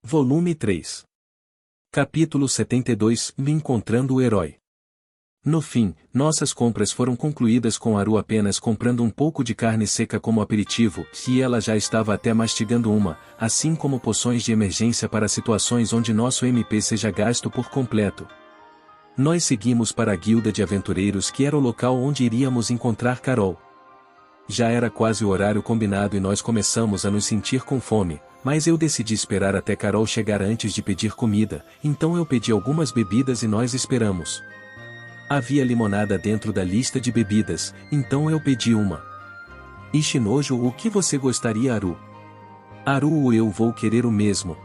Volume 3. Capítulo 72 Me encontrando o herói. No fim, nossas compras foram concluídas com Haru apenas comprando um pouco de carne seca como aperitivo, e ela já estava até mastigando uma, assim como poções de emergência para situações onde nosso MP seja gasto por completo. Nós seguimos para a guilda de aventureiros, que era o local onde iríamos encontrar Carol. Já era quase o horário combinado e nós começamos a nos sentir com fome, mas eu decidi esperar até Carol chegar antes de pedir comida, então eu pedi algumas bebidas e nós esperamos. Havia limonada dentro da lista de bebidas, então eu pedi uma. Ishinojo, o que você gostaria, Haru? Haru, eu vou querer o mesmo.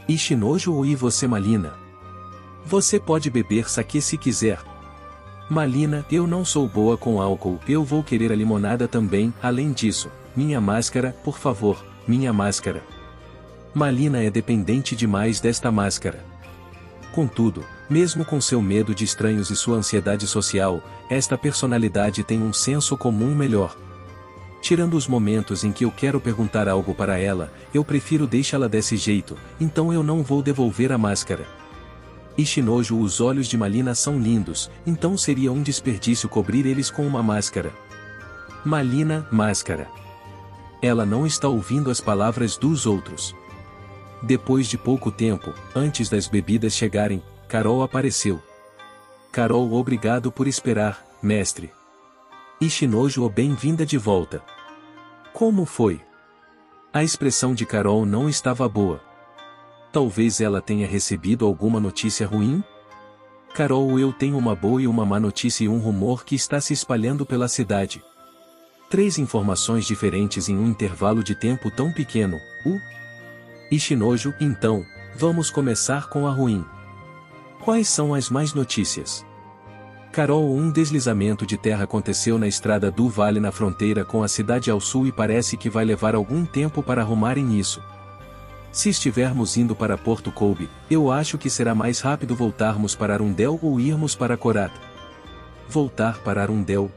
Ishinojo, e você, Malina? Você pode beber sake se quiser. Malina, eu não sou boa com álcool, eu vou querer a limonada também. Além disso, minha máscara, por favor, minha máscara. Malina é dependente demais desta máscara. Contudo, mesmo com seu medo de estranhos e sua ansiedade social, esta personalidade tem um senso comum melhor. Tirando os momentos em que eu quero perguntar algo para ela, eu prefiro deixá-la desse jeito, então eu não vou devolver a máscara. Ishinojo, os olhos de Malina são lindos, então seria um desperdício cobrir eles com uma máscara. Malina, máscara. Ela não está ouvindo as palavras dos outros. Depois de pouco tempo, antes das bebidas chegarem, Carol apareceu. Carol, obrigado por esperar, mestre. Ishinojo, bem-vinda de volta. Como foi? A expressão de Carol não estava boa. Talvez ela tenha recebido alguma notícia ruim? Carol, eu tenho uma boa e uma má notícia e um rumor que está se espalhando pela cidade. 3 informações diferentes em um intervalo de tempo tão pequeno. Ishinojo, então, vamos começar com a ruim. Quais são as más notícias? Carol, um deslizamento de terra aconteceu na estrada do vale na fronteira com a cidade ao sul e parece que vai levar algum tempo para arrumarem isso. Se estivermos indo para Porto Kobe, eu acho que será mais rápido voltarmos para Arundel ou irmos para Korata. Voltar para Arundel,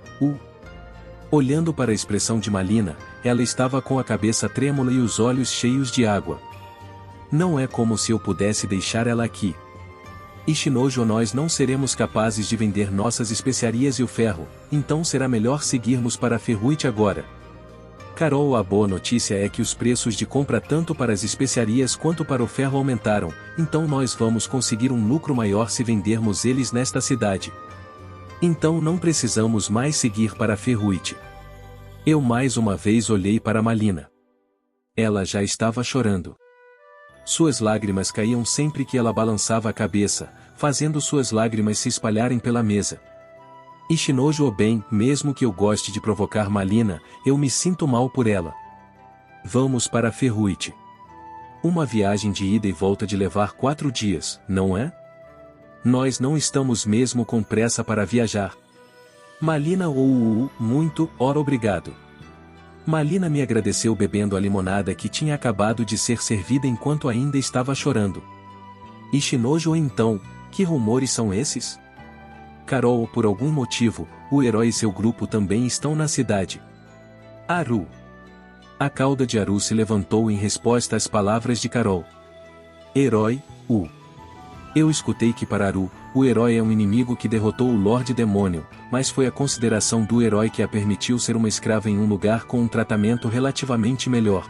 Olhando para a expressão de Malina, ela estava com a cabeça trêmula e os olhos cheios de água. Não é como se eu pudesse deixar ela aqui. Ishinojo, nós não seremos capazes de vender nossas especiarias e o ferro, então será melhor seguirmos para Ferruite agora. Carol, a boa notícia é que os preços de compra tanto para as especiarias quanto para o ferro aumentaram, então nós vamos conseguir um lucro maior se vendermos eles nesta cidade. Então não precisamos mais seguir para Ferruite. Eu mais uma vez olhei para Malina. Ela já estava chorando. Suas lágrimas caíam sempre que ela balançava a cabeça, fazendo suas lágrimas se espalharem pela mesa. Ishinojo, bem, mesmo que eu goste de provocar Malina, eu me sinto mal por ela. Vamos para Ferruite. Uma viagem de ida e volta de levar 4 dias, não é? Nós não estamos mesmo com pressa para viajar. Malina, muito, obrigado. Malina me agradeceu bebendo a limonada que tinha acabado de ser servida enquanto ainda estava chorando. Ishinojo, então, que rumores são esses? Carol, por algum motivo, o herói e seu grupo também estão na cidade. Haru. A cauda de Haru se levantou em resposta às palavras de Carol. Herói, Eu escutei que para Haru, o herói é um inimigo que derrotou o Lorde Demônio, mas foi a consideração do herói que a permitiu ser uma escrava em um lugar com um tratamento relativamente melhor.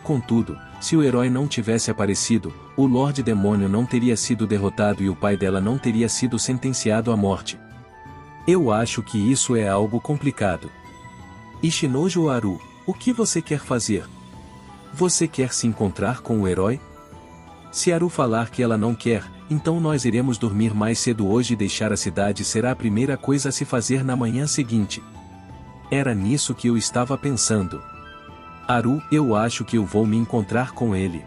Contudo, se o herói não tivesse aparecido, o Lorde Demônio não teria sido derrotado e o pai dela não teria sido sentenciado à morte. Eu acho que isso é algo complicado. Ishinojo, Haru, o que você quer fazer? Você quer se encontrar com o herói? Se Haru falar que ela não quer, então nós iremos dormir mais cedo hoje e deixar a cidade será a primeira coisa a se fazer na manhã seguinte. Era nisso que eu estava pensando. Haru, eu acho que eu vou me encontrar com ele.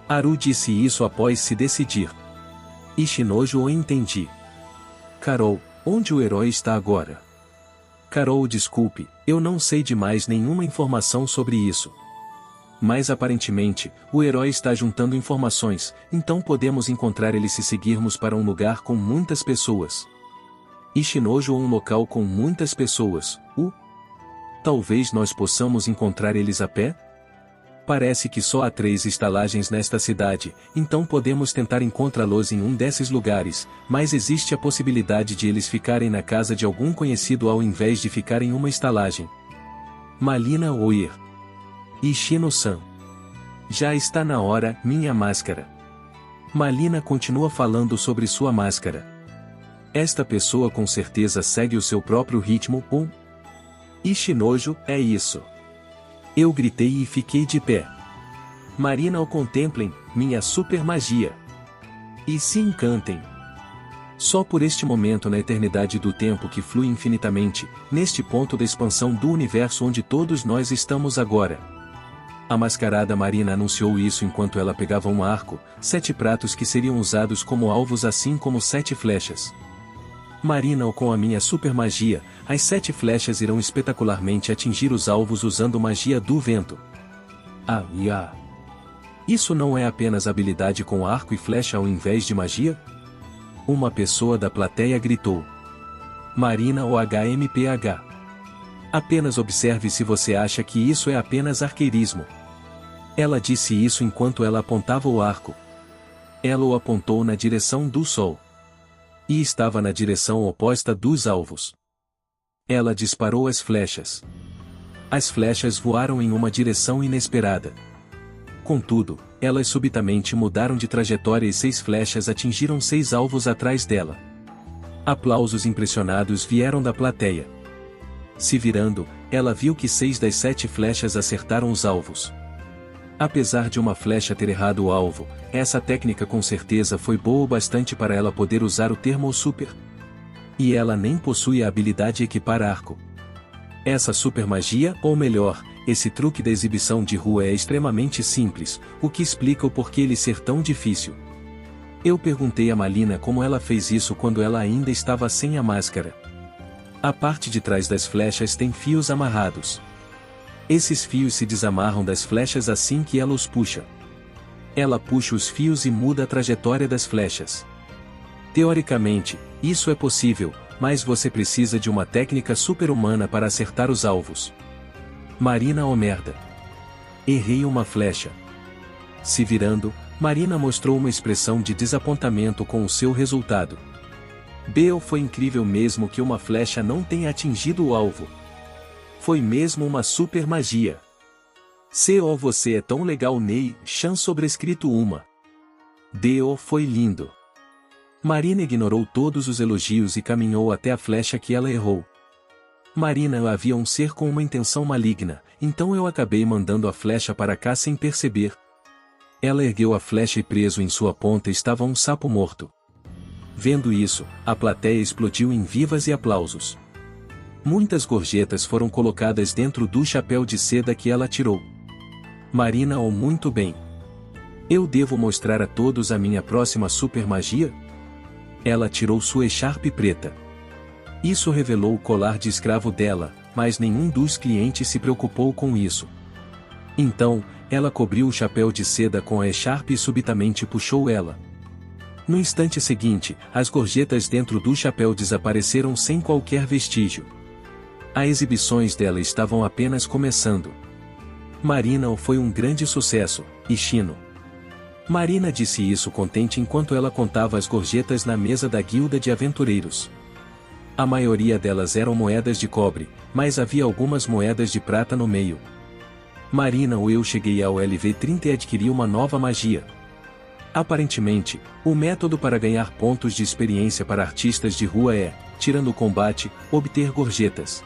Haru disse isso após se decidir. Ishinojo, entendi. Carol, onde o herói está agora? Carol, desculpe, eu não sei de mais nenhuma informação sobre isso. Mas aparentemente, o herói está juntando informações, então podemos encontrar ele se seguirmos para um lugar com muitas pessoas. Ishinojo, um local com muitas pessoas, Talvez nós possamos encontrar eles a pé? Parece que só há 3 estalagens nesta cidade, então podemos tentar encontrá-los em um desses lugares, mas existe a possibilidade de eles ficarem na casa de algum conhecido ao invés de ficar em uma estalagem. Malina Oir. Ishino-san. Já está na hora, minha máscara. Malina continua falando sobre sua máscara. Esta pessoa com certeza segue o seu próprio ritmo, Ishinojo, é isso. Eu gritei e fiquei de pé. Marina, o contemplem, minha super magia. E se encantem. Só por este momento na eternidade do tempo que flui infinitamente, neste ponto da expansão do universo onde todos nós estamos agora. A mascarada Marina anunciou isso enquanto ela pegava um arco, 7 pratos que seriam usados como alvos assim como 7 flechas. Marina, com a minha super magia, as 7 flechas irão espetacularmente atingir os alvos usando magia do vento. Isso não é apenas habilidade com arco e flecha ao invés de magia? Uma pessoa da plateia gritou. Marina ou HMPH. Apenas observe se você acha que isso é apenas arqueirismo. Ela disse isso enquanto ela apontava o arco. Ela o apontou na direção do sol. E estava na direção oposta dos alvos. Ela disparou as flechas. As flechas voaram em uma direção inesperada. Contudo, elas subitamente mudaram de trajetória e 6 flechas atingiram 6 alvos atrás dela. Aplausos impressionados vieram da plateia. Se virando, ela viu que 6 das 7 flechas acertaram os alvos. Apesar de uma flecha ter errado o alvo, essa técnica com certeza foi boa o bastante para ela poder usar o termo super. E ela nem possui a habilidade equipar arco. Essa super magia, ou melhor, esse truque da exibição de rua é extremamente simples, o que explica o porquê ele ser tão difícil. Eu perguntei a Malina como ela fez isso quando ela ainda estava sem a máscara. A parte de trás das flechas tem fios amarrados. Esses fios se desamarram das flechas assim que ela os puxa. Ela puxa os fios e muda a trajetória das flechas. Teoricamente, isso é possível, mas você precisa de uma técnica super-humana para acertar os alvos. Marina, oh merda. Errei uma flecha. Se virando, Marina mostrou uma expressão de desapontamento com o seu resultado. Foi incrível mesmo que uma flecha não tenha atingido o alvo. Foi mesmo uma super magia. Você é tão legal, Nei, Chan sobrescrito uma. Foi lindo. Marina ignorou todos os elogios e caminhou até a flecha que ela errou. Marina havia um ser com uma intenção maligna, então eu acabei mandando a flecha para cá sem perceber. Ela ergueu a flecha e preso em sua ponta estava um sapo morto. Vendo isso, a plateia explodiu em vivas e aplausos. Muitas gorjetas foram colocadas dentro do chapéu de seda que ela tirou. Marina, muito bem. Eu devo mostrar a todos a minha próxima super magia? Ela tirou sua echarpe preta. Isso revelou o colar de escravo dela, mas nenhum dos clientes se preocupou com isso. Então, ela cobriu o chapéu de seda com a echarpe e subitamente puxou ela. No instante seguinte, as gorjetas dentro do chapéu desapareceram sem qualquer vestígio. As exibições dela estavam apenas começando. Marina foi um grande sucesso, Ishino. Marina disse isso contente enquanto ela contava as gorjetas na mesa da guilda de aventureiros. A maioria delas eram moedas de cobre, mas havia algumas moedas de prata no meio. Marina, eu cheguei ao LV30 e adquiri uma nova magia. Aparentemente, o método para ganhar pontos de experiência para artistas de rua é, tirando o combate, obter gorjetas.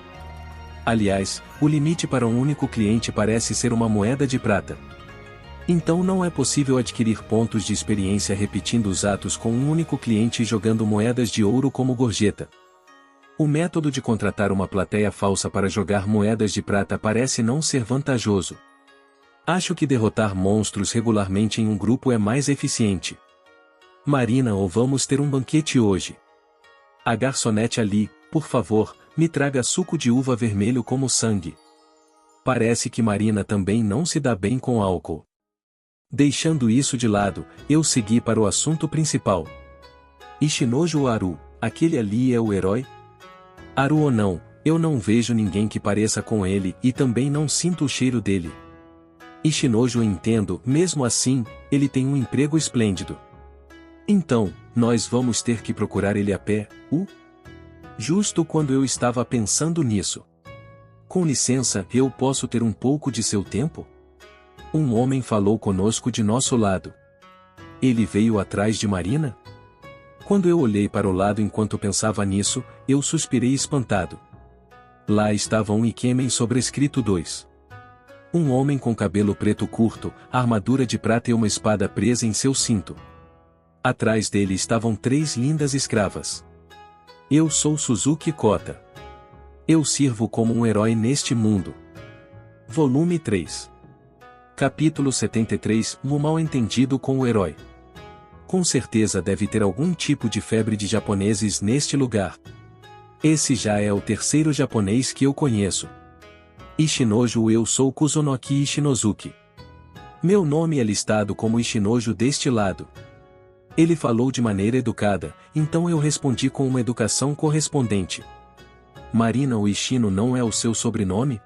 Aliás, o limite para um único cliente parece ser uma moeda de prata. Então não é possível adquirir pontos de experiência repetindo os atos com um único cliente e jogando moedas de ouro como gorjeta. O método de contratar uma plateia falsa para jogar moedas de prata parece não ser vantajoso. Acho que derrotar monstros regularmente em um grupo é mais eficiente. Marina, vamos ter um banquete hoje. A garçonete ali, por favor, me traga suco de uva vermelho como sangue. Parece que Marina também não se dá bem com álcool. Deixando isso de lado, eu segui para o assunto principal. Ishinojo Aru, aquele ali é o herói? Aru ou não, eu não vejo ninguém que pareça com ele e também não sinto o cheiro dele. Ishinojo entendo, mesmo assim, ele tem um emprego esplêndido. Então, nós vamos ter que procurar ele a pé, Justo quando eu estava pensando nisso. Com licença, eu posso ter um pouco de seu tempo? Um homem falou conosco de nosso lado. Ele veio atrás de Marina? Quando eu olhei para o lado enquanto pensava nisso, eu suspirei espantado. Lá estava um Ikemen sobrescrito 2. Um homem com cabelo preto curto, armadura de prata e uma espada presa em seu cinto. Atrás dele estavam 3 lindas escravas. Eu sou Suzuki Kota. Eu sirvo como um herói neste mundo. Volume 3. Capítulo 73. O mal-entendido com o herói. Com certeza deve ter algum tipo de febre de japoneses neste lugar. Esse já é o 3º japonês que eu conheço. Ishinojo. Eu sou Kuzonoki Ishinozuki. Meu nome é listado como Ishinojo deste lado. Ele falou de maneira educada, então eu respondi com uma educação correspondente. Marina ou Ishino não é o seu sobrenome?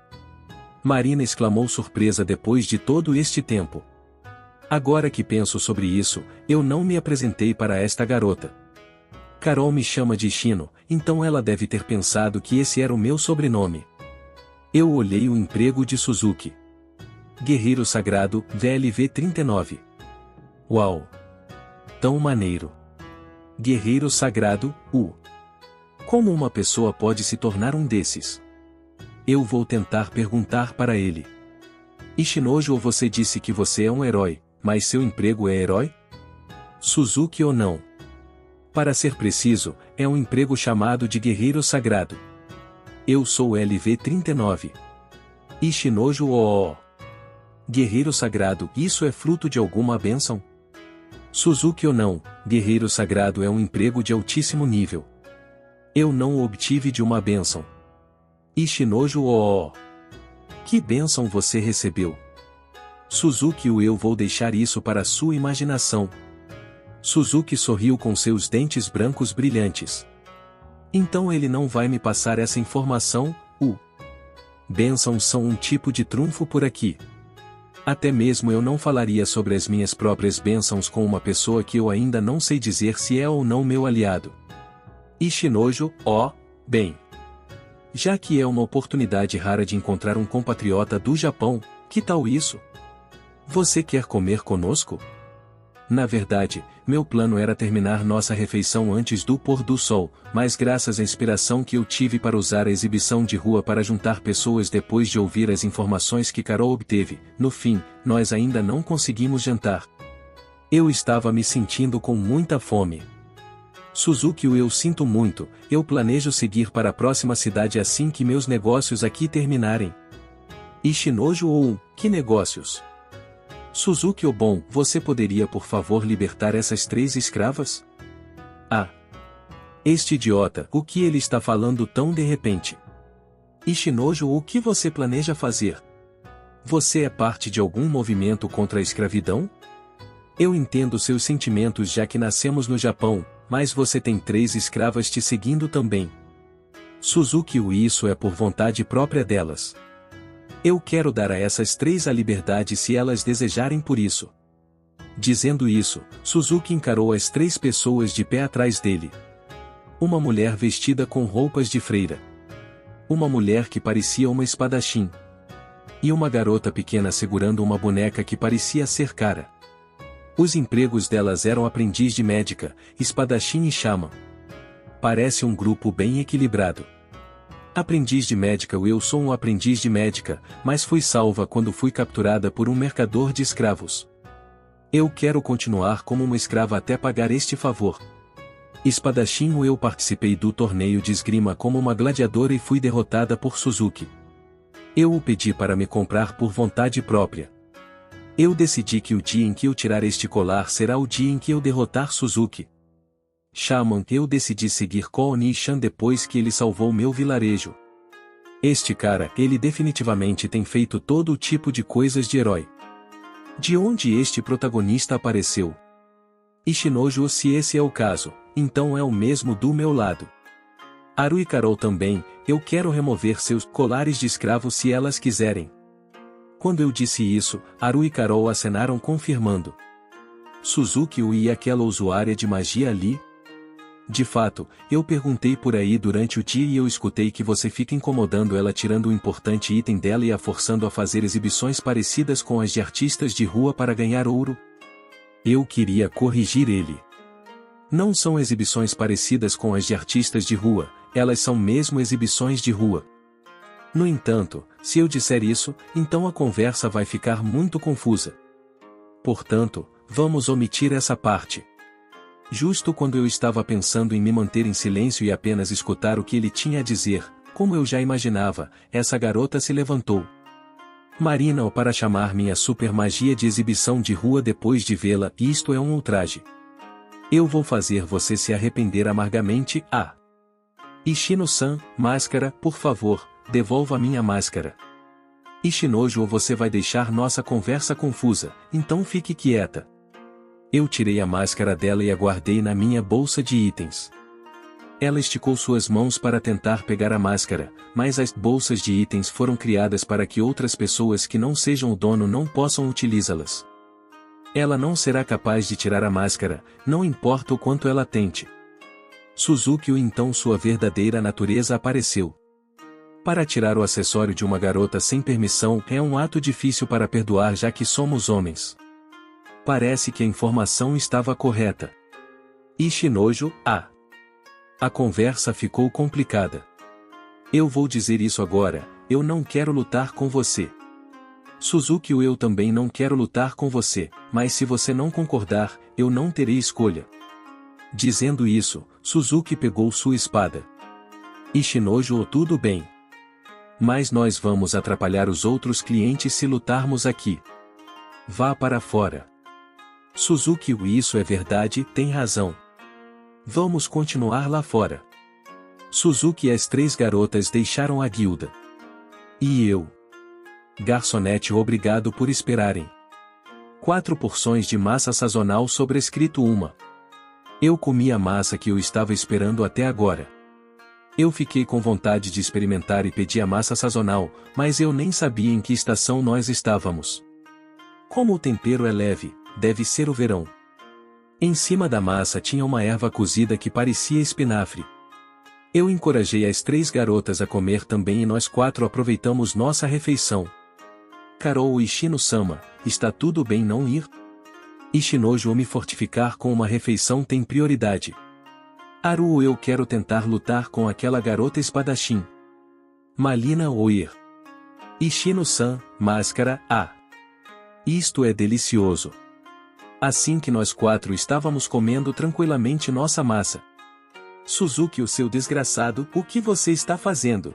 Marina exclamou surpresa depois de todo este tempo. Agora que penso sobre isso, eu não me apresentei para esta garota. Carol me chama de Ishino, então ela deve ter pensado que esse era o meu sobrenome. Eu olhei o emprego de Suzuki. Guerreiro Sagrado, VLV 39. Uau! Tão maneiro. Guerreiro Sagrado, Como uma pessoa pode se tornar um desses? Eu vou tentar perguntar para ele. Ishinojo, você disse que você é um herói, mas seu emprego é herói? Suzuki ou não? Para ser preciso, é um emprego chamado de Guerreiro Sagrado. Eu sou LV-39. Ishinojo Guerreiro Sagrado, isso é fruto de alguma bênção? Suzuki ou não, Guerreiro Sagrado é um emprego de altíssimo nível. Eu não o obtive de uma bênção. Ishinojo Que bênção você recebeu? Suzuki, eu vou deixar isso para sua imaginação. Suzuki sorriu com seus dentes brancos brilhantes. Então ele não vai me passar essa informação, Bênçãos são um tipo de trunfo por aqui. Até mesmo eu não falaria sobre as minhas próprias bênçãos com uma pessoa que eu ainda não sei dizer se é ou não meu aliado. Ishinojo, bem. Já que é uma oportunidade rara de encontrar um compatriota do Japão, que tal isso? Você quer comer conosco? Na verdade, meu plano era terminar nossa refeição antes do pôr do sol, mas graças à inspiração que eu tive para usar a exibição de rua para juntar pessoas depois de ouvir as informações que Carol obteve, no fim, nós ainda não conseguimos jantar. Eu estava me sentindo com muita fome. Suzuki, eu sinto muito, eu planejo seguir para a próxima cidade assim que meus negócios aqui terminarem. Ishinojo, que negócios? Suzuki, bom, você poderia por favor libertar essas 3 escravas? Este idiota, o que ele está falando tão de repente? Ishinojo, o que você planeja fazer? Você é parte de algum movimento contra a escravidão? Eu entendo seus sentimentos já que nascemos no Japão, mas você tem 3 escravas te seguindo também. Suzuki, isso é por vontade própria delas. Eu quero dar a essas 3 a liberdade se elas desejarem por isso. Dizendo isso, Suzuki encarou as 3 pessoas de pé atrás dele. Uma mulher vestida com roupas de freira. Uma mulher que parecia uma espadachim. E uma garota pequena segurando uma boneca que parecia ser cara. Os empregos delas eram aprendiz de médica, espadachim e xamã. Parece um grupo bem equilibrado. Aprendiz de médica, eu sou um aprendiz de médica, mas fui salva quando fui capturada por um mercador de escravos. Eu quero continuar como uma escrava até pagar este favor. Espadachim, eu participei do torneio de esgrima como uma gladiadora e fui derrotada por Suzuki. Eu o pedi para me comprar por vontade própria. Eu decidi que o dia em que eu tirar este colar será o dia em que eu derrotar Suzuki. Shaman, eu decidi seguir Kooni-chan depois que ele salvou meu vilarejo. Este cara, ele definitivamente tem feito todo o tipo de coisas de herói. De onde este protagonista apareceu? Ishinojo, se esse é o caso, então é o mesmo do meu lado. Aru e Carol também, eu quero remover seus colares de escravo se elas quiserem. Quando eu disse isso, Haru e Carol acenaram confirmando. Suzuki e aquela usuária de magia ali? De fato, eu perguntei por aí durante o dia e eu escutei que você fica incomodando ela tirando um importante item dela e a forçando a fazer exibições parecidas com as de artistas de rua para ganhar ouro. Eu queria corrigir ele. Não são exibições parecidas com as de artistas de rua, elas são mesmo exibições de rua. No entanto, se eu disser isso, então a conversa vai ficar muito confusa. Portanto, vamos omitir essa parte. Justo quando eu estava pensando em me manter em silêncio e apenas escutar o que ele tinha a dizer, como eu já imaginava, essa garota se levantou. Marina para chamar minha super magia de exibição de rua depois de vê-la, isto é um ultraje. Eu vou fazer você se arrepender amargamente, Ishino-san, máscara, por favor, devolva minha máscara. Ishinojo, você vai deixar nossa conversa confusa, então fique quieta. Eu tirei a máscara dela e a guardei na minha bolsa de itens. Ela esticou suas mãos para tentar pegar a máscara, mas as bolsas de itens foram criadas para que outras pessoas que não sejam o dono não possam utilizá-las. Ela não será capaz de tirar a máscara, não importa o quanto ela tente. Suzuki então sua verdadeira natureza apareceu. Para tirar o acessório de uma garota sem permissão é um ato difícil para perdoar já que somos homens. Parece que a informação estava correta. Ishinojo, A conversa ficou complicada. Eu vou dizer isso agora, eu não quero lutar com você. Suzuki, eu também não quero lutar com você, mas se você não concordar, eu não terei escolha. Dizendo isso, Suzuki pegou sua espada. Ishinojo, tudo bem. Mas nós vamos atrapalhar os outros clientes se lutarmos aqui. Vá para fora. Suzuki, isso é verdade, tem razão. Vamos continuar lá fora. Suzuki e as 3 garotas deixaram a guilda. E eu? Garçonete, obrigado por esperarem. 4 porções de massa sazonal sobrescrito 1. Eu comi a massa que eu estava esperando até agora. Eu fiquei com vontade de experimentar e pedi a massa sazonal, mas eu nem sabia em que estação nós estávamos. Como o tempero é leve, deve ser o verão. Em cima da massa tinha uma erva cozida que parecia espinafre. Eu encorajei as 3 garotas a comer também e nós 4 aproveitamos nossa refeição. Carol e Ishino-sama, está tudo bem não ir? Ishinojo, me fortificar com uma refeição tem prioridade. Haru, eu quero tentar lutar com aquela garota espadachim. Malina ou ir. Ishino-san, máscara, Isto é delicioso. Assim que nós 4 estávamos comendo tranquilamente nossa massa. Suzuki, o seu desgraçado, o que você está fazendo?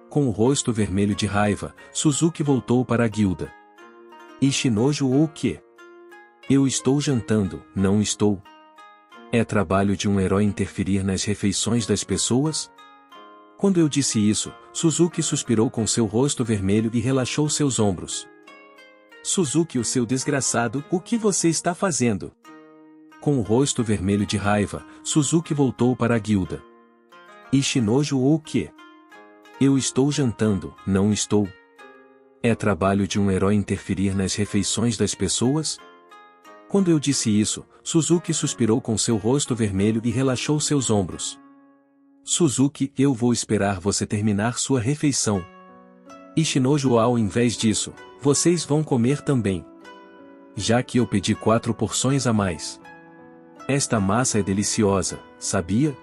Com o rosto vermelho de raiva, Suzuki voltou para a guilda. Ishinojo, o quê? Eu estou jantando, não estou? É trabalho de um herói interferir nas refeições das pessoas? Quando eu disse isso, Suzuki suspirou com seu rosto vermelho e relaxou seus ombros. Suzuki, o seu desgraçado, o que você está fazendo? Com o rosto vermelho de raiva, Suzuki voltou para a guilda. Ishinojo, o quê? Eu estou jantando, não estou? É trabalho de um herói interferir nas refeições das pessoas? Quando eu disse isso, Suzuki suspirou com seu rosto vermelho e relaxou seus ombros. Suzuki, eu vou esperar você terminar sua refeição. Ishinojo, ao invés disso, vocês vão comer também. Já que eu pedi 4 porções a mais. Esta massa é deliciosa, sabia?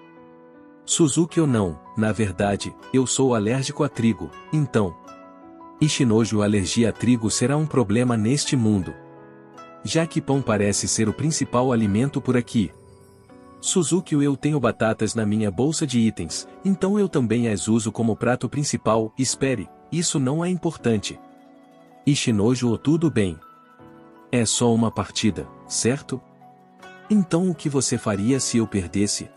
Suzuki, eu não, na verdade, eu sou alérgico a trigo, então. Ishinojo, alergia a trigo será um problema neste mundo. Já que pão parece ser o principal alimento por aqui. Suzuki, eu tenho batatas na minha bolsa de itens, então eu também as uso como prato principal. Espere, isso não é importante. Ishinojo, tudo bem. É só uma partida, certo? Então o que você faria se eu perdesse?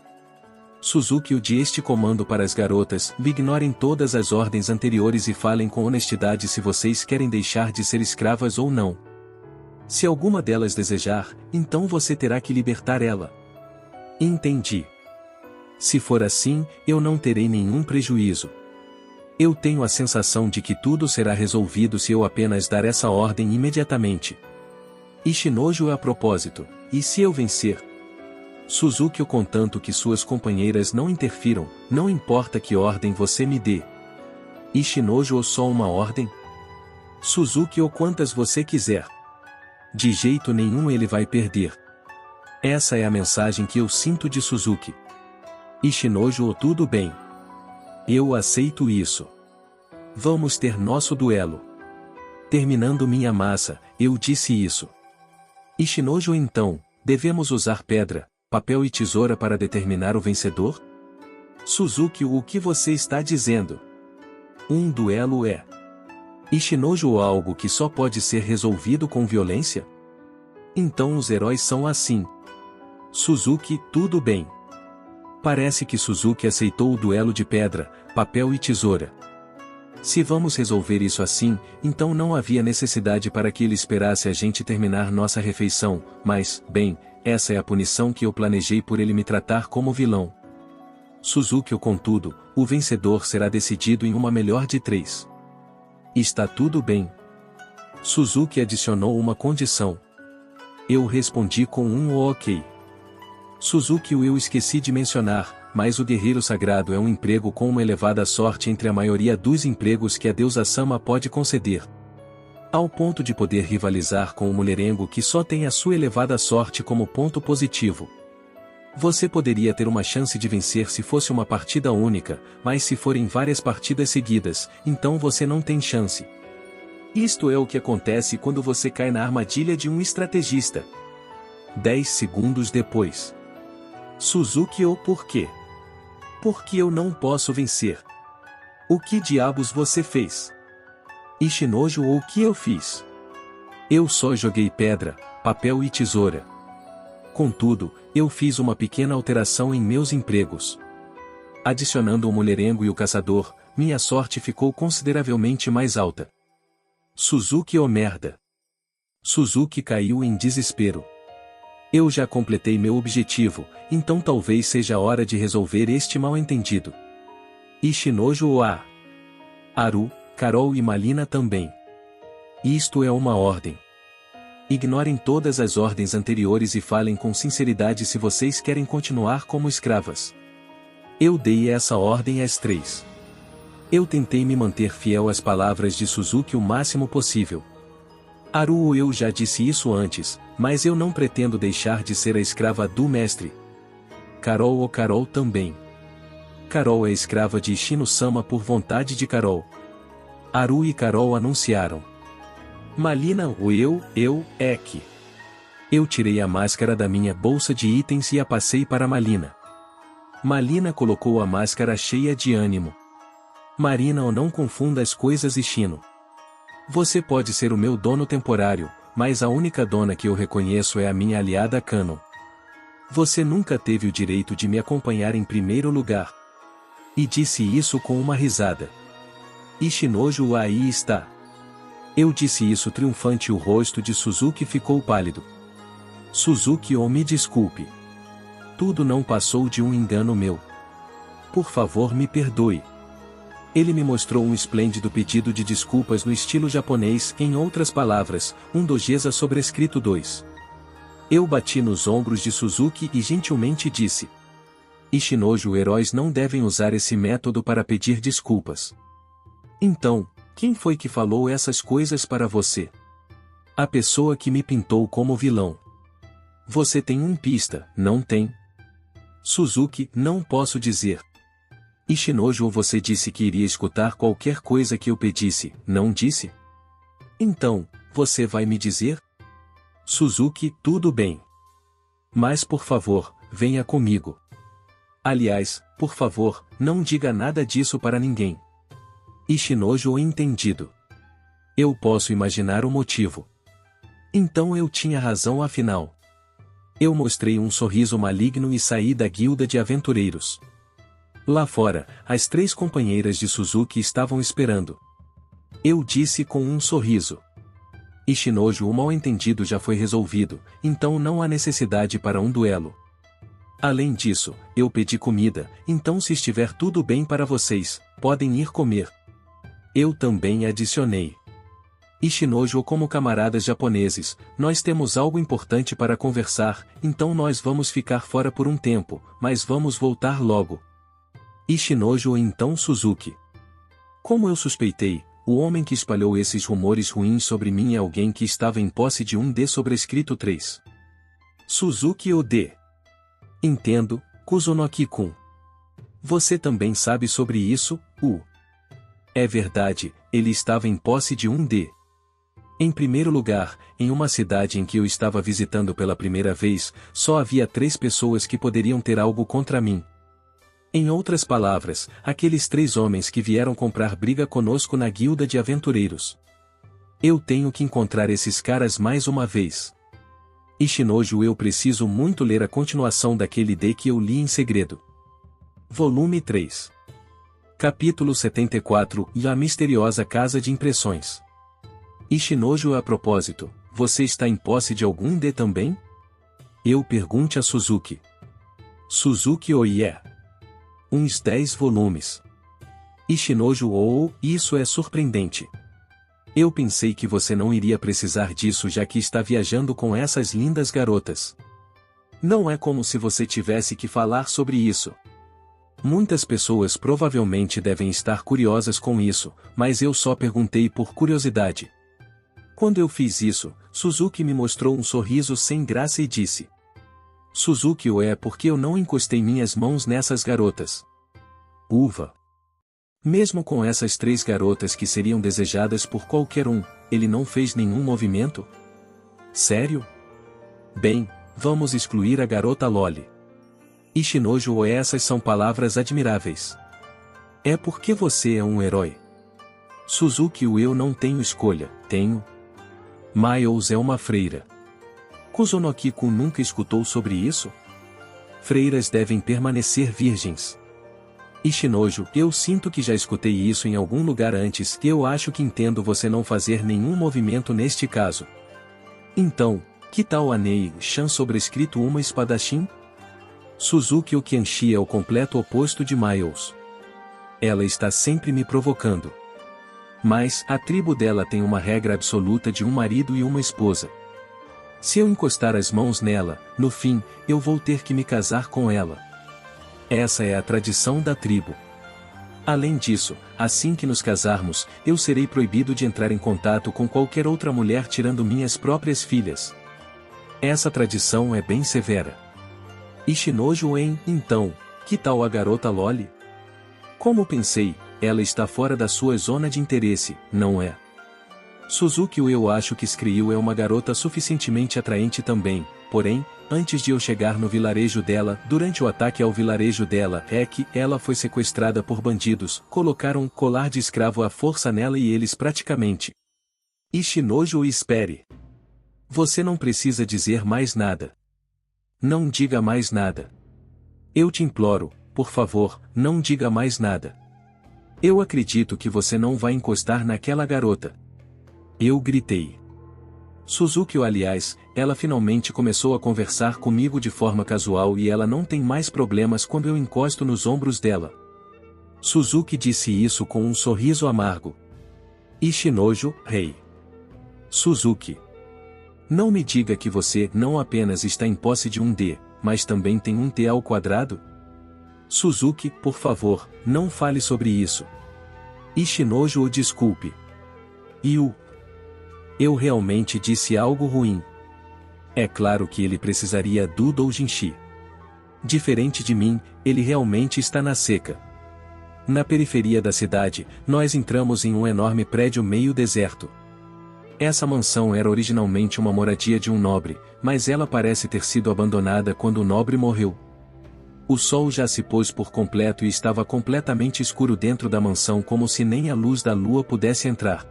Suzuki, de este comando para as garotas, ignorem todas as ordens anteriores e falem com honestidade se vocês querem deixar de ser escravas ou não. Se alguma delas desejar, então você terá que libertar ela. Entendi. Se for assim, eu não terei nenhum prejuízo. Eu tenho a sensação de que tudo será resolvido se eu apenas dar essa ordem imediatamente. Ishinojo a propósito, e se eu vencer? Suzuki, contanto que suas companheiras não interfiram, não importa que ordem você me dê. Ishinojo, só uma ordem? Suzuki, ou quantas você quiser. De jeito nenhum ele vai perder. Essa é a mensagem que eu sinto de Suzuki. Ishinojo, tudo bem. Eu aceito isso. Vamos ter nosso duelo. Terminando minha massa, eu disse isso. Ishinojo, então, devemos usar pedra, papel e tesoura para determinar o vencedor? Suzuki, o que você está dizendo? Um duelo é Ishinojo algo que só pode ser resolvido com violência? Então os heróis são assim. Suzuki, tudo bem. Parece que Suzuki aceitou o duelo de pedra, papel e tesoura. Se vamos resolver isso assim, então não havia necessidade para que ele esperasse a gente terminar nossa refeição, mas, bem, essa é a punição que eu planejei por ele me tratar como vilão. Suzuki, contudo, o vencedor será decidido em uma melhor de 3. Está tudo bem. Suzuki adicionou uma condição. Eu respondi com um ok. Suzuki, eu esqueci de mencionar, mas o Guerreiro Sagrado é um emprego com uma elevada sorte entre a maioria dos empregos que a deusa Sama pode conceder. Ao ponto de poder rivalizar com o mulherengo que só tem a sua elevada sorte como ponto positivo. Você poderia ter uma chance de vencer se fosse uma partida única, mas se forem várias partidas seguidas, então você não tem chance. Isto é o que acontece quando você cai na armadilha de um estrategista. 10 segundos depois. Suzuki, ou por quê? Porque eu não posso vencer. O que diabos você fez? Ishinojo, ou o que eu fiz? Eu só joguei pedra, papel e tesoura. Contudo, eu fiz uma pequena alteração em meus empregos. Adicionando o mulherengo e o caçador, minha sorte ficou consideravelmente mais alta. Suzuki, oh merda. Suzuki caiu em desespero. Eu já completei meu objetivo, então talvez seja a hora de resolver este mal-entendido. Ishinojo, Haru, Carol e Malina também. Isto é uma ordem. Ignorem todas as ordens anteriores e falem com sinceridade se vocês querem continuar como escravas. Eu dei essa ordem às 3. Eu tentei me manter fiel às palavras de Suzuki o máximo possível. Haru, eu já disse isso antes, mas eu não pretendo deixar de ser a escrava do mestre. Carol, Carol também. Carol é escrava de Ishino-sama por vontade de Carol. Haru e Carol anunciaram. Malina, Eki. Eu tirei a máscara da minha bolsa de itens e a passei para Malina. Malina colocou a máscara cheia de ânimo. Marina, não confunda as coisas, Ishino. Você pode ser o meu dono temporário, mas a única dona que eu reconheço é a minha aliada Kanon. Você nunca teve o direito de me acompanhar em primeiro lugar. E disse isso com uma risada. Ishinojo, aí está. Eu disse isso triunfante, o rosto de Suzuki ficou pálido. Suzuki, me desculpe. Tudo não passou de um engano meu. Por favor, me perdoe. Ele me mostrou um esplêndido pedido de desculpas no estilo japonês, em outras palavras, um dojesa sobrescrito 2. Eu bati nos ombros de Suzuki e gentilmente disse. Ishinojo, heróis não devem usar esse método para pedir desculpas. Então, quem foi que falou essas coisas para você? A pessoa que me pintou como vilão. Você tem um pista, não tem? Suzuki, não posso dizer. Ishinojo, você disse que iria escutar qualquer coisa que eu pedisse, não disse? Então, você vai me dizer? Suzuki, tudo bem. Mas por favor, venha comigo. Aliás, por favor, não diga nada disso para ninguém. Ishinojo, entendido. Eu posso imaginar o motivo. Então eu tinha razão afinal. Eu mostrei um sorriso maligno e saí da guilda de aventureiros. Lá fora, as 3 companheiras de Suzuki estavam esperando. Eu disse com um sorriso. Ishinojo, o mal-entendido já foi resolvido, então não há necessidade para um duelo. Além disso, eu pedi comida, então se estiver tudo bem para vocês, podem ir comer. Eu também adicionei. Ishinojo, como camaradas japoneses, nós temos algo importante para conversar, então nós vamos ficar fora por um tempo, mas vamos voltar logo. Ishinojo, então Suzuki. Como eu suspeitei, o homem que espalhou esses rumores ruins sobre mim é alguém que estava em posse de um D sobrescrito 3. Suzuki o D. Entendo, Kusunoki-kun. Você também sabe sobre isso, U. É verdade, ele estava em posse de um D. Em primeiro lugar, em uma cidade em que eu estava visitando pela primeira vez, só havia 3 pessoas que poderiam ter algo contra mim. Em outras palavras, aqueles 3 homens que vieram comprar briga conosco na guilda de aventureiros. Eu tenho que encontrar esses caras mais uma vez. Ishinojo, eu preciso muito ler a continuação daquele D que eu li em segredo. Volume 3. Capítulo 74, e a misteriosa casa de impressões. Ishinojo, a propósito, você está em posse de algum D também? Eu pergunte a Suzuki. Suzuki, oh yeah. Uns 10 volumes. Ishinojo, oh, isso é surpreendente. Eu pensei que você não iria precisar disso já que está viajando com essas lindas garotas. Não é como se você tivesse que falar sobre isso. Muitas pessoas provavelmente devem estar curiosas com isso, mas eu só perguntei por curiosidade. Quando eu fiz isso, Suzuki me mostrou um sorriso sem graça e disse: Suzuki, é porque eu não encostei minhas mãos nessas garotas. Uva. Mesmo com essas 3 garotas que seriam desejadas por qualquer um, ele não fez nenhum movimento? Sério? Bem, vamos excluir a garota Loli. Ishinojo, essas são palavras admiráveis. É porque você é um herói. Suzuki, eu não tenho escolha, tenho? Miles é uma freira. Kusunoki-kun nunca escutou sobre isso? Freiras devem permanecer virgens. Ishinojo, eu sinto que já escutei isso em algum lugar antes e eu acho que entendo você não fazer nenhum movimento neste caso. Então, que tal a Nei-chan sobrescrito uma espadachim? Suzuki, o Kianshi é o completo oposto de Miles. Ela está sempre me provocando. Mas, a tribo dela tem uma regra absoluta de um marido e uma esposa. Se eu encostar as mãos nela, no fim, eu vou ter que me casar com ela. Essa é a tradição da tribo. Além disso, assim que nos casarmos, eu serei proibido de entrar em contato com qualquer outra mulher tirando minhas próprias filhas. Essa tradição é bem severa. Ishinojo, então, que tal a garota Loli? Como pensei, ela está fora da sua zona de interesse, não é? Suzuki, eu acho que Skrill é uma garota suficientemente atraente também, porém, antes de eu chegar no vilarejo dela, durante o ataque ao vilarejo dela, é que ela foi sequestrada por bandidos, colocaram um colar de escravo à força nela e eles praticamente. Ishinojo, espere. Você não precisa dizer mais nada. Não diga mais nada. Eu te imploro, por favor, não diga mais nada. Eu acredito que você não vai encostar naquela garota. Eu gritei. Suzuki, aliás, ela finalmente começou a conversar comigo de forma casual e ela não tem mais problemas quando eu encosto nos ombros dela. Suzuki disse isso com um sorriso amargo. Ishinojo, rei. Suzuki. Não me diga que você não apenas está em posse de um D, mas também tem um T ao quadrado? Suzuki, por favor, não fale sobre isso. Ishinojo, desculpe. Eu realmente disse algo ruim. É claro que ele precisaria do doujinshi. Diferente de mim, ele realmente está na seca. Na periferia da cidade, nós entramos em um enorme prédio meio deserto. Essa mansão era originalmente uma moradia de um nobre, mas ela parece ter sido abandonada quando o nobre morreu. O sol já se pôs por completo e estava completamente escuro dentro da mansão, como se nem a luz da lua pudesse entrar.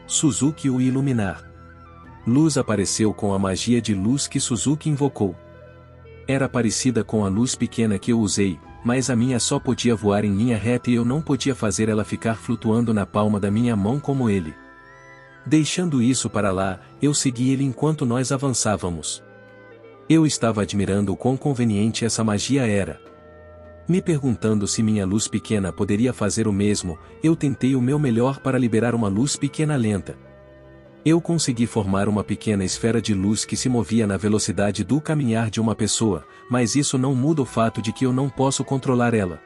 Suzuki o iluminar. Luz apareceu com a magia de luz que Suzuki invocou. Era parecida com a luz pequena que eu usei, mas a minha só podia voar em linha reta e eu não podia fazer ela ficar flutuando na palma da minha mão como ele. Deixando isso para lá, eu segui ele enquanto nós avançávamos. Eu estava admirando o quão conveniente essa magia era. Me perguntando se minha luz pequena poderia fazer o mesmo, eu tentei o meu melhor para liberar uma luz pequena lenta. Eu consegui formar uma pequena esfera de luz que se movia na velocidade do caminhar de uma pessoa, mas isso não muda o fato de que eu não posso controlar ela.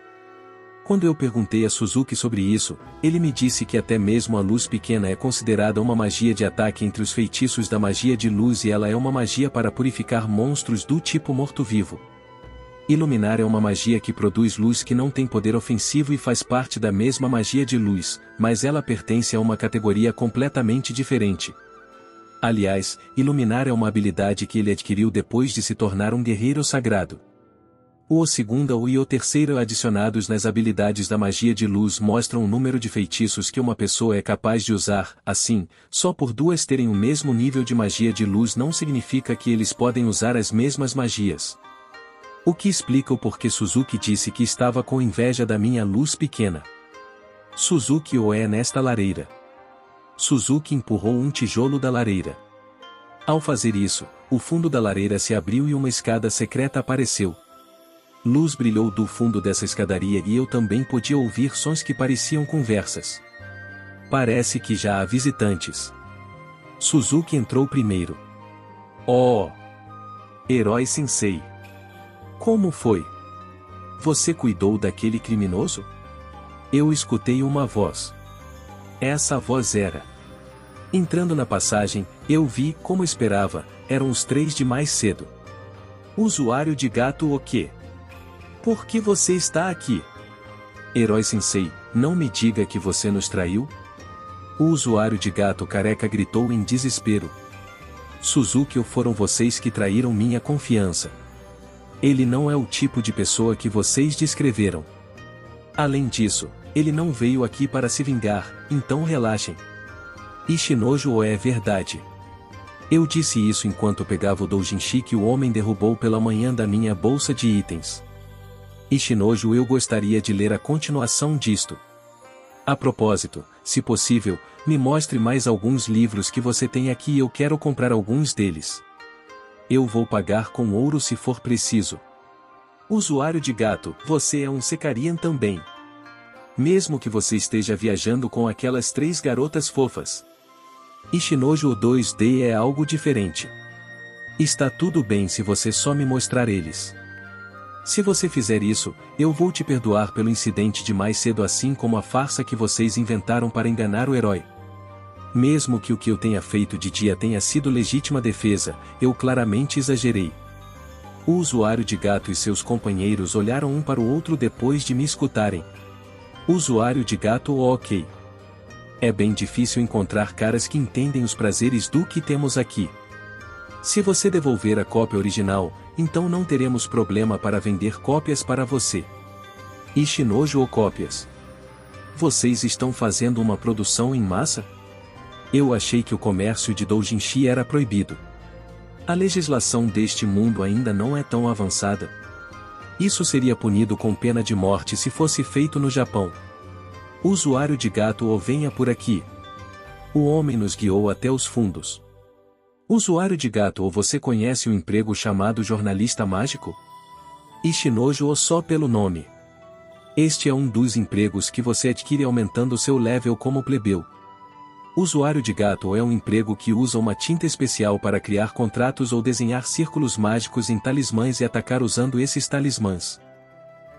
Quando eu perguntei a Suzuki sobre isso, ele me disse que até mesmo a luz pequena é considerada uma magia de ataque entre os feitiços da magia de luz e ela é uma magia para purificar monstros do tipo morto-vivo. Iluminar é uma magia que produz luz que não tem poder ofensivo e faz parte da mesma magia de luz, mas ela pertence a uma categoria completamente diferente. Aliás, iluminar é uma habilidade que ele adquiriu depois de se tornar um guerreiro sagrado. O segundo e o terceiro adicionados nas habilidades da magia de luz mostram o número de feitiços que uma pessoa é capaz de usar, assim, só por duas terem o mesmo nível de magia de luz não significa que eles podem usar as mesmas magias. O que explica o porquê Suzuki disse que estava com inveja da minha luz pequena. Suzuki o é nesta lareira. Suzuki empurrou um tijolo da lareira. Ao fazer isso, o fundo da lareira se abriu e uma escada secreta apareceu. Luz brilhou do fundo dessa escadaria e eu também podia ouvir sons que pareciam conversas. Parece que já há visitantes. Suzuki entrou primeiro. Oh! Herói Sensei! Como foi? Você cuidou daquele criminoso? Eu escutei uma voz. Essa voz era. Entrando na passagem, eu vi, como esperava, eram os 3 de mais cedo. Usuário de gato o quê? Por que você está aqui? Herói Sensei, não me diga que você nos traiu? O usuário de gato careca gritou em desespero. Suzuki, ou foram vocês que traíram minha confiança? Ele não é o tipo de pessoa que vocês descreveram. Além disso, ele não veio aqui para se vingar, então relaxem. Ishinojo é verdade. Eu disse isso enquanto pegava o doujinshi que o homem derrubou pela manhã da minha bolsa de itens. Ishinojo, eu gostaria de ler a continuação disto. A propósito, se possível, me mostre mais alguns livros que você tem aqui e eu quero comprar alguns deles. Eu vou pagar com ouro se for preciso. Usuário de gato, você é um Sekarian também. Mesmo que você esteja viajando com aquelas 3 garotas fofas. Ishinojo 2D é algo diferente. Está tudo bem se você só me mostrar eles. Se você fizer isso, eu vou te perdoar pelo incidente de mais cedo, assim como a farsa que vocês inventaram para enganar o herói. Mesmo que o que eu tenha feito de dia tenha sido legítima defesa, eu claramente exagerei. O usuário de gato e seus companheiros olharam um para o outro depois de me escutarem. Usuário de gato, ok. É bem difícil encontrar caras que entendem os prazeres do que temos aqui. Se você devolver a cópia original, então não teremos problema para vender cópias para você. Ishinojo ou cópias? Vocês estão fazendo uma produção em massa? Eu achei que o comércio de doujinshi era proibido. A legislação deste mundo ainda não é tão avançada. Isso seria punido com pena de morte se fosse feito no Japão. Usuário de gato ou venha por aqui. O homem nos guiou até os fundos. Usuário de gato, ou você conhece o emprego chamado jornalista mágico? Ishinojo ou só pelo nome. Este é um dos empregos que você adquire aumentando seu level como plebeu. Usuário de gato é um emprego que usa uma tinta especial para criar contratos ou desenhar círculos mágicos em talismãs e atacar usando esses talismãs.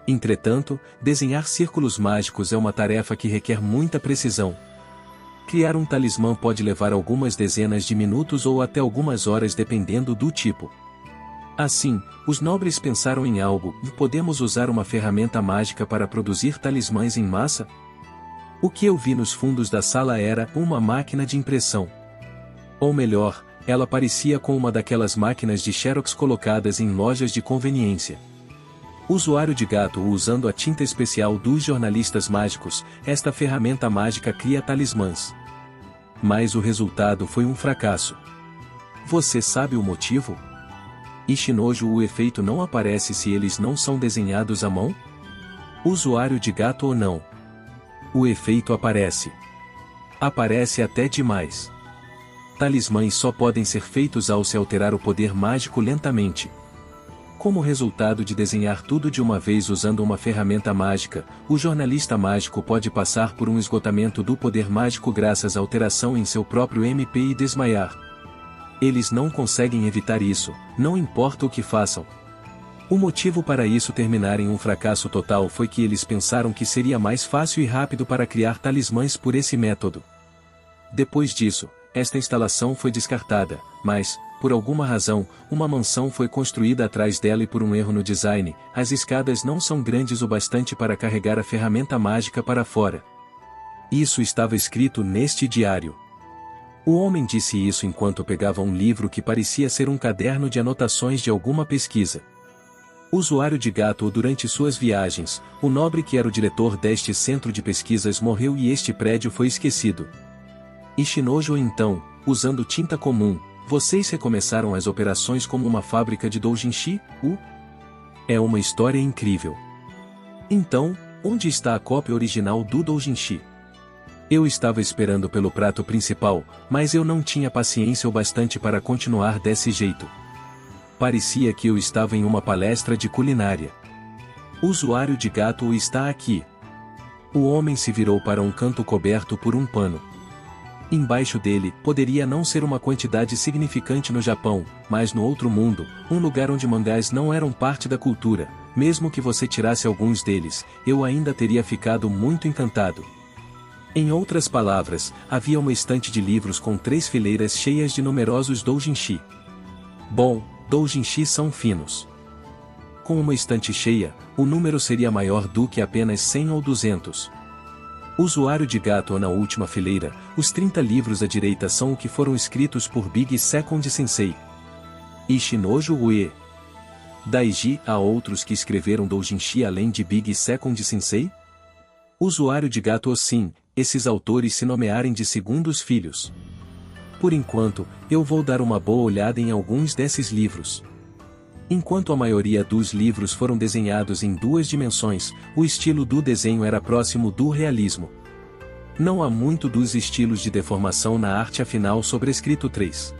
Entretanto, desenhar círculos mágicos é uma tarefa que requer muita precisão. Criar um talismã pode levar algumas dezenas de minutos ou até algumas horas dependendo do tipo. Assim, os nobres pensaram em algo: podemos usar uma ferramenta mágica para produzir talismãs em massa? O que eu vi nos fundos da sala era uma máquina de impressão. Ou melhor, ela parecia com uma daquelas máquinas de Xerox colocadas em lojas de conveniência. Usuário de gato, usando a tinta especial dos jornalistas mágicos, esta ferramenta mágica cria talismãs. Mas o resultado foi um fracasso. Você sabe o motivo? Ishinojo, o efeito não aparece se eles não são desenhados à mão? Usuário de gato ou não? O efeito aparece. Aparece até demais. Talismãs só podem ser feitos ao se alterar o poder mágico lentamente. Como resultado de desenhar tudo de uma vez usando uma ferramenta mágica, o jornalista mágico pode passar por um esgotamento do poder mágico graças à alteração em seu próprio MP e desmaiar. Eles não conseguem evitar isso, não importa o que façam. O motivo para isso terminar em um fracasso total foi que eles pensaram que seria mais fácil e rápido para criar talismãs por esse método. Depois disso, esta instalação foi descartada, mas, por alguma razão, uma mansão foi construída atrás dela e por um erro no design, as escadas não são grandes o bastante para carregar a ferramenta mágica para fora. Isso estava escrito neste diário. O homem disse isso enquanto pegava um livro que parecia ser um caderno de anotações de alguma pesquisa. Usuário de gato. Durante suas viagens, o nobre que era o diretor deste centro de pesquisas morreu e este prédio foi esquecido. Ishinojo então, usando tinta comum, vocês recomeçaram as operações como uma fábrica de doujinshi? É uma história incrível. Então, onde está a cópia original do doujinshi? Eu estava esperando pelo prato principal, mas eu não tinha paciência o bastante para continuar desse jeito. Parecia que eu estava em uma palestra de culinária. Usuário de gato está aqui. O homem se virou para um canto coberto por um pano. Embaixo dele, poderia não ser uma quantidade significante no Japão, mas no outro mundo, um lugar onde mangás não eram parte da cultura, mesmo que você tirasse alguns deles, eu ainda teria ficado muito encantado. Em outras palavras, havia uma estante de livros com 3 fileiras cheias de numerosos doujinshi. Bom, doujinshi são finos. Com uma estante cheia, o número seria maior do que apenas 100 ou 200. Usuário de gato. Na última fileira, os 30 livros à direita são o que foram escritos por Big Second Sensei. Ishinojo Ue. Daiji. Há outros que escreveram doujinshi além de Big Second Sensei? Usuário de gato. Sim, esses autores se nomearem de segundos filhos. Por enquanto, eu vou dar uma boa olhada em alguns desses livros. Enquanto a maioria dos livros foram desenhados em 2 dimensões, o estilo do desenho era próximo do realismo. Não há muito dos estilos de deformação na arte afinal sobrescrito 3.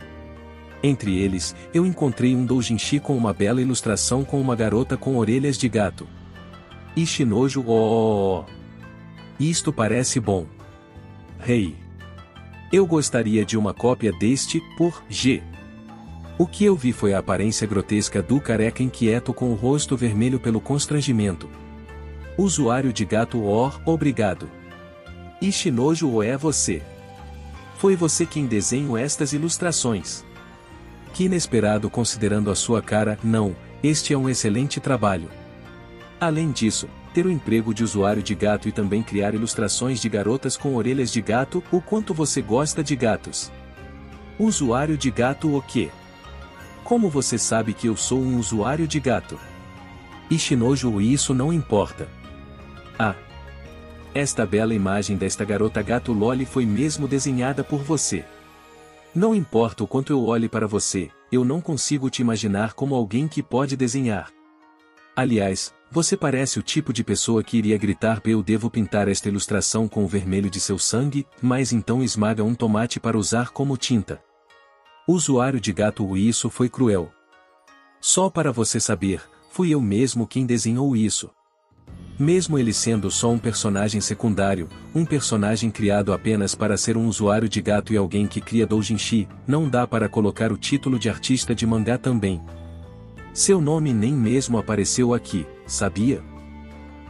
Entre eles, eu encontrei um doujinshi com uma bela ilustração com uma garota com orelhas de gato. Ishinojo. Isto parece bom. Rei. Eu gostaria de uma cópia deste, por G. O que eu vi foi a aparência grotesca do careca inquieto com o rosto vermelho pelo constrangimento. Usuário de gato. Obrigado. Ishinojo. É você. Foi você quem desenhou estas ilustrações. Que inesperado considerando a sua cara. Não, este é um excelente trabalho. Além disso, ter o emprego de usuário de gato e também criar ilustrações de garotas com orelhas de gato. O quanto você gosta de gatos? Usuário de gato. O quê? Como você sabe que eu sou um usuário de gato? Ishinojo. Isso não importa. Esta bela imagem desta garota gato Loli foi mesmo desenhada por você. Não importa o quanto eu olhe para você, eu não consigo te imaginar como alguém que pode desenhar. Aliás, você parece o tipo de pessoa que iria gritar: eu devo pintar esta ilustração com o vermelho de seu sangue, mas então esmaga um tomate para usar como tinta. Usuário de gato. Isso foi cruel. Só para você saber, fui eu mesmo quem desenhou isso. Mesmo ele sendo só um personagem secundário, um personagem criado apenas para ser um usuário de gato e alguém que cria doujinshi, não dá para colocar o título de artista de mangá também. Seu nome nem mesmo apareceu aqui, sabia?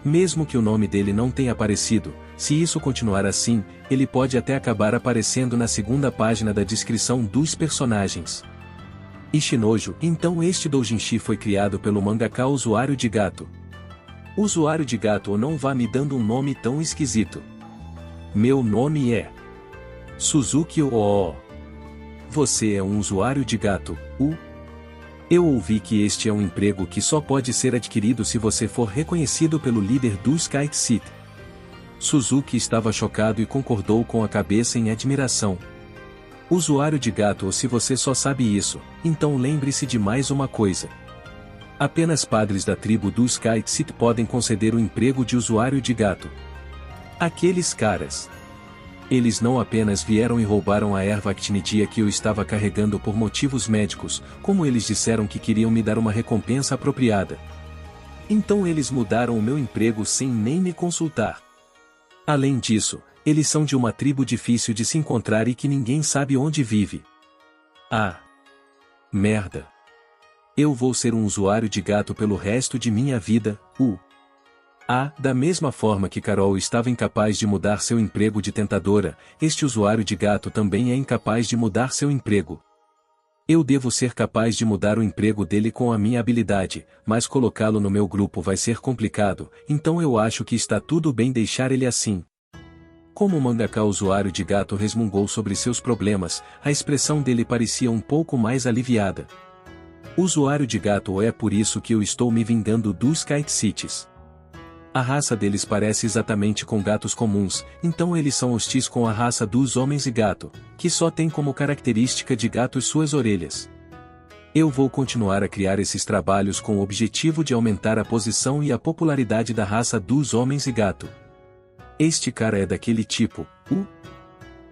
Mesmo que o nome dele não tenha aparecido, se isso continuar assim, ele pode até acabar aparecendo na segunda página da descrição dos personagens. Ishinojo. Então este doujinshi foi criado pelo mangaka Usuário de Gato. Usuário de Gato. Não vá me dando um nome tão esquisito. Meu nome é Suzuki. Você é um usuário de gato. Eu ouvi que este é um emprego que só pode ser adquirido se você for reconhecido pelo líder do Sky City. Suzuki estava chocado e concordou com a cabeça em admiração. Usuário de gato. Ou se você só sabe isso, então lembre-se de mais uma coisa. Apenas padres da tribo do Sky City podem conceder o emprego de usuário de gato. Aqueles caras. Eles não apenas vieram e roubaram a erva actinidia que eu estava carregando por motivos médicos, como eles disseram que queriam me dar uma recompensa apropriada. Então eles mudaram o meu emprego sem nem me consultar. Além disso, eles são de uma tribo difícil de se encontrar e que ninguém sabe onde vive. Ah! Merda! Eu vou ser um usuário de gato pelo resto de minha vida, da mesma forma que Carol estava incapaz de mudar seu emprego de tentadora, este usuário de gato também é incapaz de mudar seu emprego. Eu devo ser capaz de mudar o emprego dele com a minha habilidade, mas colocá-lo no meu grupo vai ser complicado, então eu acho que está tudo bem deixar ele assim. Como o mangaka usuário de gato resmungou sobre seus problemas, a expressão dele parecia um pouco mais aliviada. Usuário de gato é por isso que eu estou me vingando dos Kite Cities. A raça deles parece exatamente com gatos comuns, então eles são hostis com a raça dos homens e gato, que só tem como característica de gatos suas orelhas. Eu vou continuar a criar esses trabalhos com o objetivo de aumentar a posição e a popularidade da raça dos homens e gato. Este cara é daquele tipo,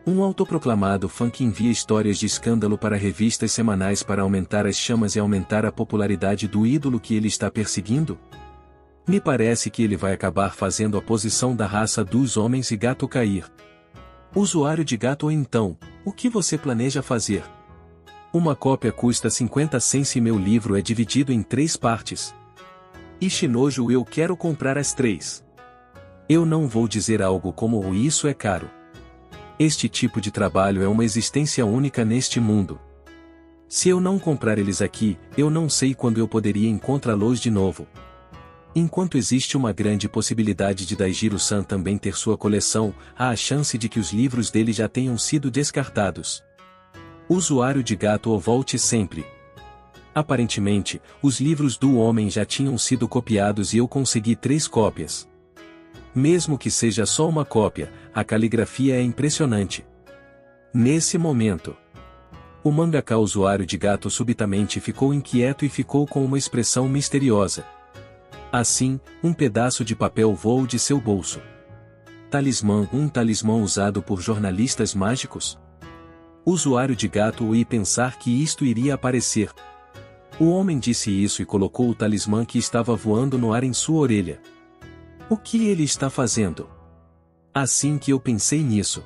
um autoproclamado fã que envia histórias de escândalo para revistas semanais para aumentar as chamas e aumentar a popularidade do ídolo que ele está perseguindo? Me parece que ele vai acabar fazendo a posição da raça dos homens e gato cair. Usuário de gato então, o que você planeja fazer? Uma cópia custa 50 cents e meu livro é dividido em 3 partes. Ishinojo, eu quero comprar as 3. Eu não vou dizer algo como isso é caro. Este tipo de trabalho é uma existência única neste mundo. Se eu não comprar eles aqui, eu não sei quando eu poderia encontrá-los de novo. Enquanto existe uma grande possibilidade de Daijiro-san também ter sua coleção, há a chance de que os livros dele já tenham sido descartados. Usuário de gato ou volte sempre. Aparentemente, os livros do homem já tinham sido copiados e eu consegui 3 cópias. Mesmo que seja só uma cópia, a caligrafia é impressionante. Nesse momento, o mangaka usuário de gato subitamente ficou inquieto e ficou com uma expressão misteriosa. Assim, um pedaço de papel voou de seu bolso. Talismã, um talismã usado por jornalistas mágicos? Usuário de gato ia pensar que isto iria aparecer. O homem disse isso e colocou o talismã que estava voando no ar em sua orelha. O que ele está fazendo? Assim que eu pensei nisso.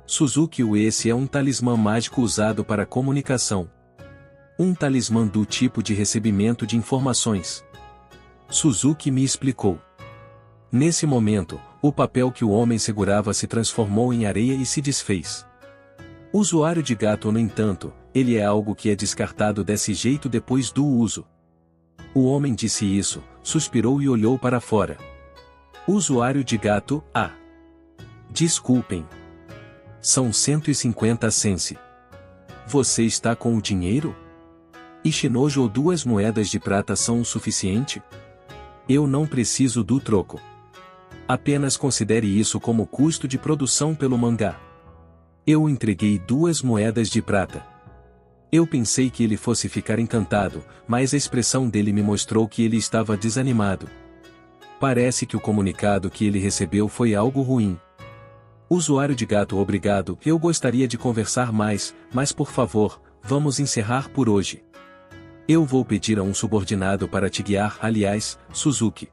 Suzuki, esse é um talismã mágico usado para comunicação. Um talismã do tipo de recebimento de informações. Suzuki me explicou. Nesse momento, o papel que o homem segurava se transformou em areia e se desfez. Usuário de gato, no entanto, ele é algo que é descartado desse jeito depois do uso. O homem disse isso, suspirou e olhou para fora. Usuário de gato, desculpem. São 150 cents. Você está com o dinheiro? Ishinojo ou 2 moedas de prata são o suficiente? Eu não preciso do troco. Apenas considere isso como custo de produção pelo mangá. Eu entreguei 2 moedas de prata. Eu pensei que ele fosse ficar encantado, mas a expressão dele me mostrou que ele estava desanimado. Parece que o comunicado que ele recebeu foi algo ruim. Usuário de gato, obrigado, eu gostaria de conversar mais, mas por favor, vamos encerrar por hoje. Eu vou pedir a um subordinado para te guiar, aliás, Suzuki.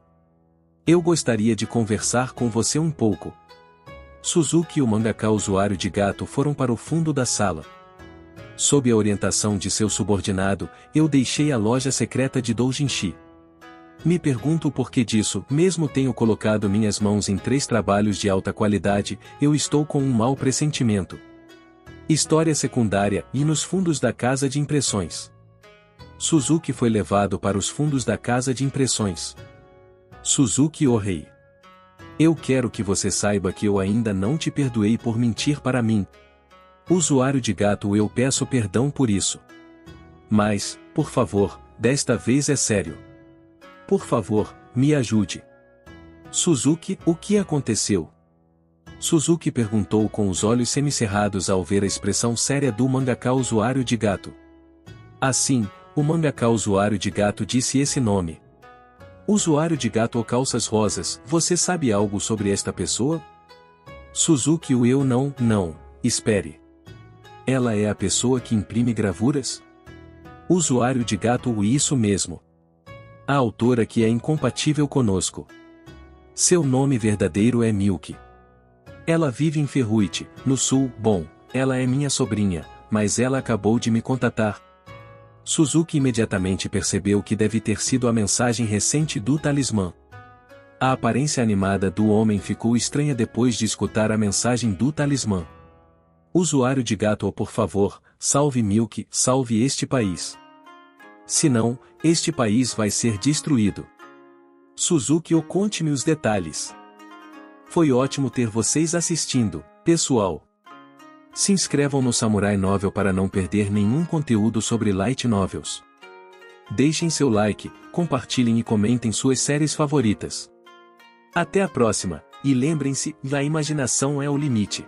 Eu gostaria de conversar com você um pouco. Suzuki e o mangaka usuário de gato foram para o fundo da sala. Sob a orientação de seu subordinado, eu deixei a loja secreta de Doujinshi. Me pergunto o porquê disso, mesmo tenho colocado minhas mãos em 3 trabalhos de alta qualidade, eu estou com um mau pressentimento. História secundária, e nos fundos da casa de impressões. Suzuki foi levado para os fundos da casa de impressões. Suzuki, o rei. Eu quero que você saiba que eu ainda não te perdoei por mentir para mim. Usuário de gato, eu peço perdão por isso. Mas, por favor, desta vez é sério. Por favor, me ajude. Suzuki, o que aconteceu? Suzuki perguntou com os olhos semicerrados ao ver a expressão séria do mangaka usuário de gato. Assim, o mangaka usuário de gato disse esse nome. Usuário de gato ou calças rosas, você sabe algo sobre esta pessoa? Suzuki o eu não, espere. Ela é a pessoa que imprime gravuras? Usuário de gato o isso mesmo. A autora que é incompatível conosco. Seu nome verdadeiro é Milk. Ela vive em Ferruite, no sul. Bom, ela é minha sobrinha, mas ela acabou de me contatar. Suzuki imediatamente percebeu que deve ter sido a mensagem recente do talismã. A aparência animada do homem ficou estranha depois de escutar a mensagem do talismã. Usuário de gato, por favor, salve Milk, salve este país. Senão, este país vai ser destruído. Suzuki, conte-me os detalhes. Foi ótimo ter vocês assistindo, pessoal. Se inscrevam no Samurai Novel para não perder nenhum conteúdo sobre Light Novels. Deixem seu like, compartilhem e comentem suas séries favoritas. Até a próxima, e lembrem-se, a imaginação é o limite.